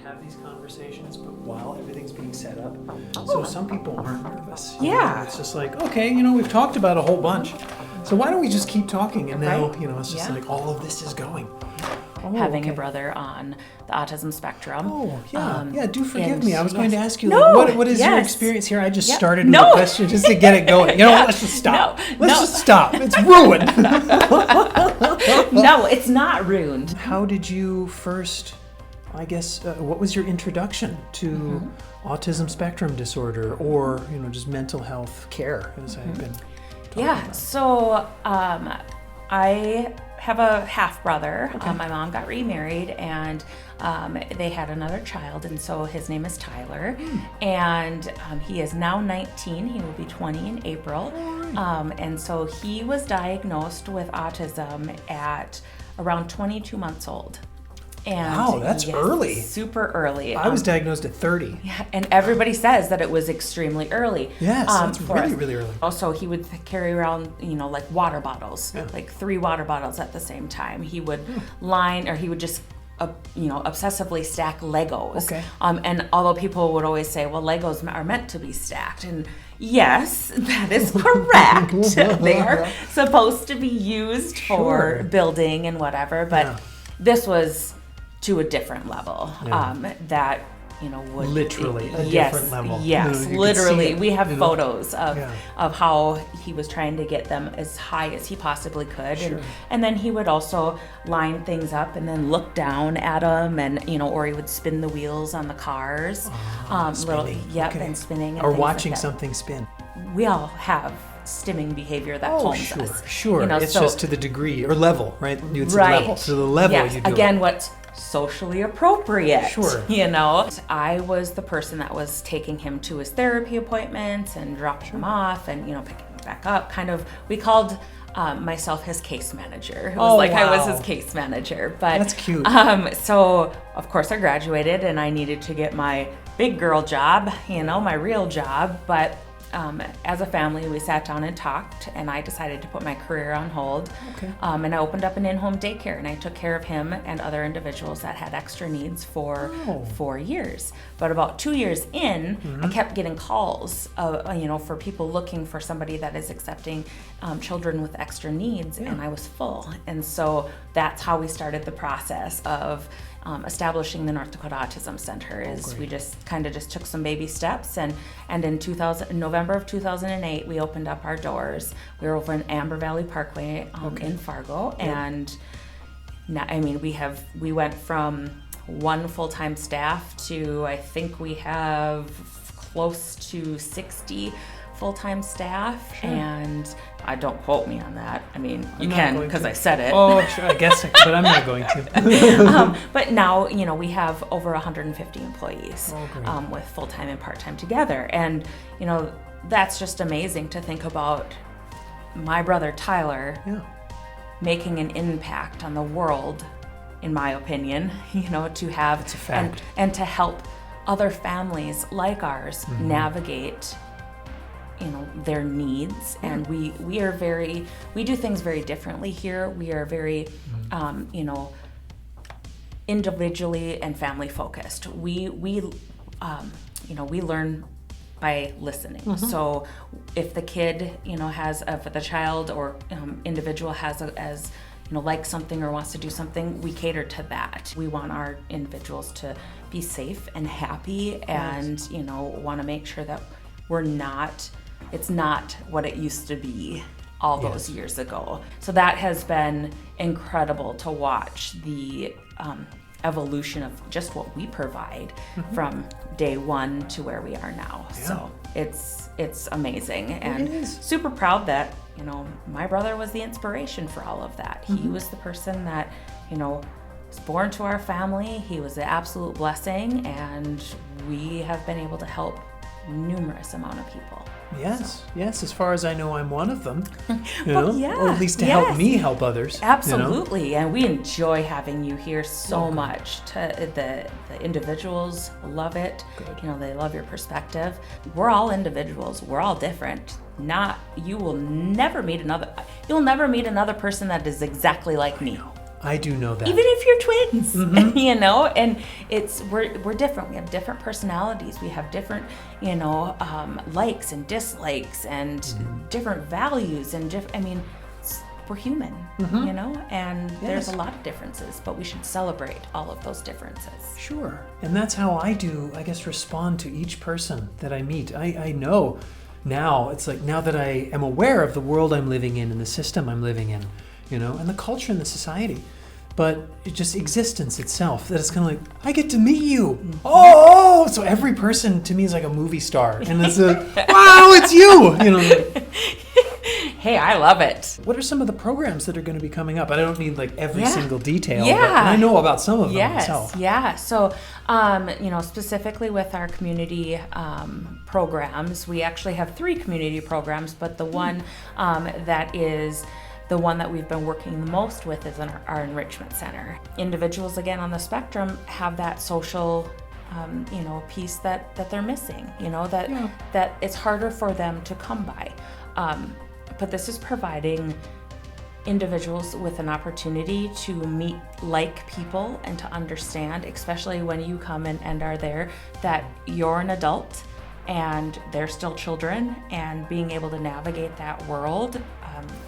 have these conversations, but while everything's being set up. So some people aren't nervous. Yeah. It's just like, okay, we've talked about a whole bunch. So why don't we just keep talking? And now, it's just like all of this is going. Having a brother on the autism spectrum. Oh, yeah. Do forgive me. I was going to ask you, what is your experience here? I just started with a question just to get it going. Let's just stop. Let's just stop. It's ruined. No, it's not ruined. How did you first, what was your introduction to autism spectrum disorder or, just mental health care, as I've been talking about? So I have a half brother. My mom got remarried and they had another child, and so his name is Tyler. And he is now 19. He will be 20 in April. And so he was diagnosed with autism at around 22 months old. And wow, that's early. Super early. I was diagnosed at 30. Yeah, and everybody says that it was extremely early. Yes, that's really early. Also, he would carry around, like water bottles, like 3 water bottles at the same time. He would he would just, obsessively stack Legos. Okay. And although people would always say, well, Legos are meant to be stacked, and yes, that is correct. They are supposed to be used for building and whatever, but this was to a different level that would literally a different level. Yes, literally. We have photos of how he was trying to get them as high as he possibly could, and then he would also line things up and then look down at them, and or he would spin the wheels on the cars, spinning. And spinning, and or things watching like that. Something spin. We all have stimming behavior that calms us. Sure. It's just to the degree or level, right? You'd say level. To the level you do Again, it. what's socially appropriate. Sure. I was the person that was taking him to his therapy appointments and dropping him off and picking him back up. We called myself his case manager. It was I was his case manager. But that's cute. So of course I graduated and I needed to get my big girl job, my real job, but as a family, we sat down and talked, and I decided to put my career on hold. Okay. And I opened up an in-home daycare, and I took care of him and other individuals that had extra needs for 4 years. But about 2 years in, I kept getting calls, for people looking for somebody that is accepting children with extra needs, and I was full. And so that's how we started the process of establishing the North Dakota Autism Center. We just took some baby steps, and in November of 2008 we opened up our doors. We were over in Amber Valley Parkway in Fargo, and now, we went from 1 full-time staff to I think we have close to 60 full-time staff, and don't quote me on that. You can because I said it. Oh, sure, I guess, but I'm not going to. But now, we have over 150 employees with full-time and part-time together, and that's just amazing to think about. My brother Tyler making an impact on the world, in my opinion. To have it's a fact. And to help other families like ours navigate their needs. And we do things very differently here. We are very individually and family focused. We learn by listening. So if the kid if the child or individual has likes something or wants to do something, we cater to that. We want our individuals to be safe and happy, and want to make sure that it's not what it used to be all those years ago. So that has been incredible to watch the evolution of just what we provide from day one to where we are now. So it's amazing, and super proud that my brother was the inspiration for all of that. He was the person that was born to our family. He was an absolute blessing, and we have been able to help numerous amount of people. Yes, as far as I know, I'm one of them. Well, or at least to help me help others. Absolutely, and we enjoy having you here so much. The individuals love it. Good. They love your perspective. We're all individuals. We're all different. You'll never meet another person that is exactly like me. I do know that. Even if you're twins, you know, and we're different. We have different personalities. We have different, you know, likes and dislikes and different values and we're human, you know, and there's a lot of differences, but we should celebrate all of those differences. Sure. And that's how I do, I guess, respond to each person that I meet. I know now, it's like now that I am aware of the world I'm living in and the system I'm living in, you know, and the culture and the society, but it just existence itself, that it's kind of like, I get to meet you. Oh, so every person to me is like a movie star. And it's wow, it's you, you know. Like, hey, I love it. What are some of the programs that are going to be coming up? I don't need like every single detail, but I know about some of them myself. Yeah. So, you know, specifically with our community programs, we actually have 3 community programs, but the one that is the one that we've been working the most with is our enrichment center. Individuals, again, on the spectrum have that social you know, piece that they're missing, you know, that it's harder for them to come by. But this is providing individuals with an opportunity to meet like people and to understand, especially when you come and are there, that you're an adult and they're still children, and being able to navigate that world,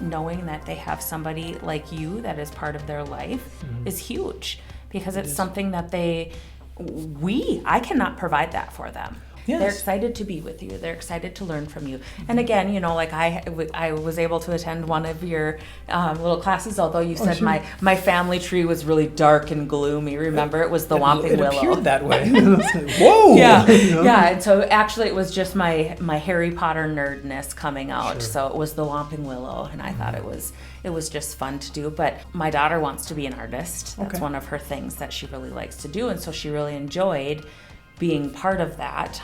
knowing that they have somebody like you that is part of their life is huge, because it's something that I cannot provide that for them. Yes. They're excited to be with you. They're excited to learn from you. And again, you know, like I was able to attend one of your little classes, although you said my family tree was really dark and gloomy. Remember, it was the Whomping Willow. It appeared that way. Whoa! Yeah, you know? Yeah. And so actually it was just my Harry Potter nerdness coming out. Sure. So it was the Whomping Willow, and I thought it was just fun to do. But my daughter wants to be an artist. That's one of her things that she really likes to do, and so she really enjoyed being part of that,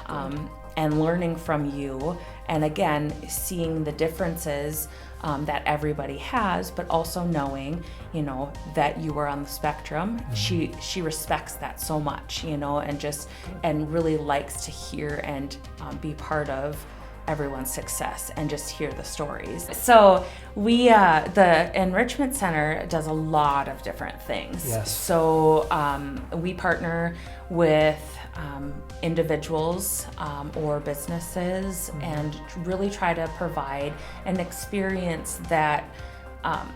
and learning from you, and again, seeing the differences that everybody has, but also knowing, you know, that you are on the spectrum. She respects that so much, you know, and really likes to hear and be part of everyone's success and just hear the stories. So we, the Enrichment Center does a lot of different things. Yes. So we partner with individuals or businesses and really try to provide an experience that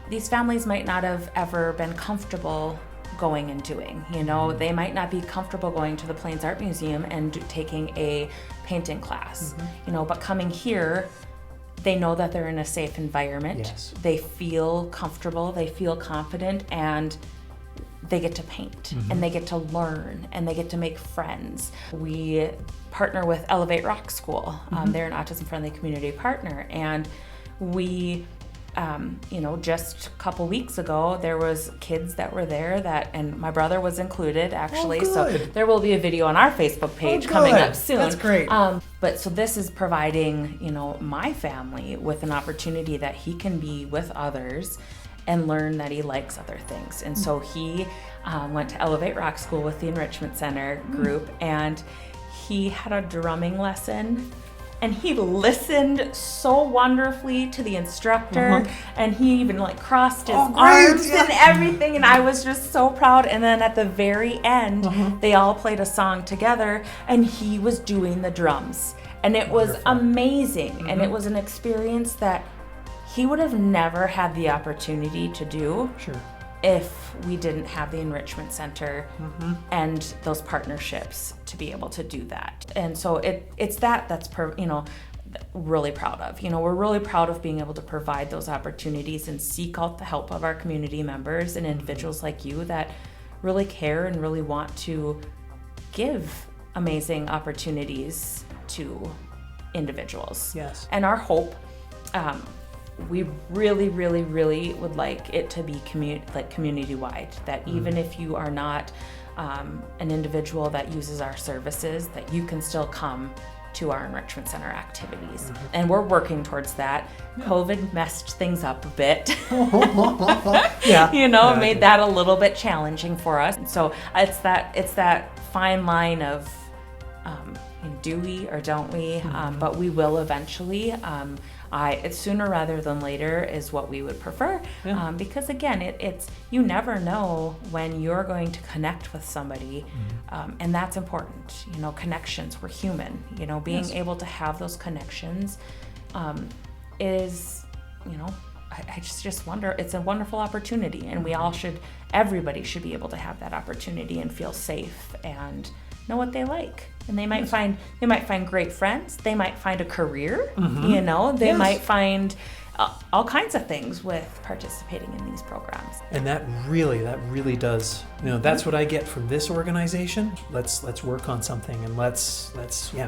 these families might not have ever been comfortable going and doing. You know, they might not be comfortable going to the Plains Art Museum and taking a painting class, you know, but coming here, they know that they're in a safe environment. Yes. They feel comfortable, they feel confident, and they get to paint and they get to learn and they get to make friends. We partner with Elevate Rock School. They're an autism-friendly community partner, and we you know, just a couple weeks ago, there was kids that were there and my brother was included, actually. So there will be a video on our Facebook page coming up soon. That's great. But so this is providing, you know, my family with an opportunity that he can be with others and learn that he likes other things. And so he went to Elevate Rock School with the Enrichment Center group, and he had a drumming lesson. And he listened so wonderfully to the instructor, and he even like crossed his arms and everything, and I was just so proud. And then at the very end, they all played a song together, and he was doing the drums, and it was amazing. And it was an experience that he would have never had the opportunity to do if we didn't have the Enrichment Center and those partnerships to be able to do that. And so it's that's you know, really proud of. You know, we're really proud of being able to provide those opportunities and seek out the help of our community members and individuals like you that really care and really want to give amazing opportunities to individuals. Yes. And our hope, we really, really, really would like it to be community-wide, that even if you are not an individual that uses our services, that you can still come to our Enrichment Center activities. And we're working towards that. COVID messed things up a bit. You know, made that a little bit challenging for us. So it's that fine line of do we or don't we? But we will eventually. It's sooner rather than later is what we would prefer, because again, it's you never know when you're going to connect with somebody, and that's important. Connections. We're human. Being able to have those connections is, I just wonder. It's a wonderful opportunity, and everybody should be able to have that opportunity and feel safe and know what they like. And they might find great friends. They might find a career. They might find all kinds of things with participating in these programs. And that really does. That's what I get from this organization. Let's work on something, and let's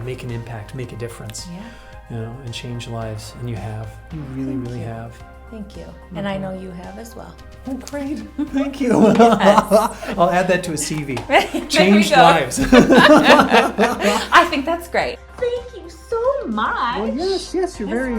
make an impact, make a difference. And change lives. And you really have. Thank you. And I know you have as well. Oh, great. Thank you. Yes. I'll add that to a CV. Change lives. I think that's great. Thank you so much. Well, yes, you're very...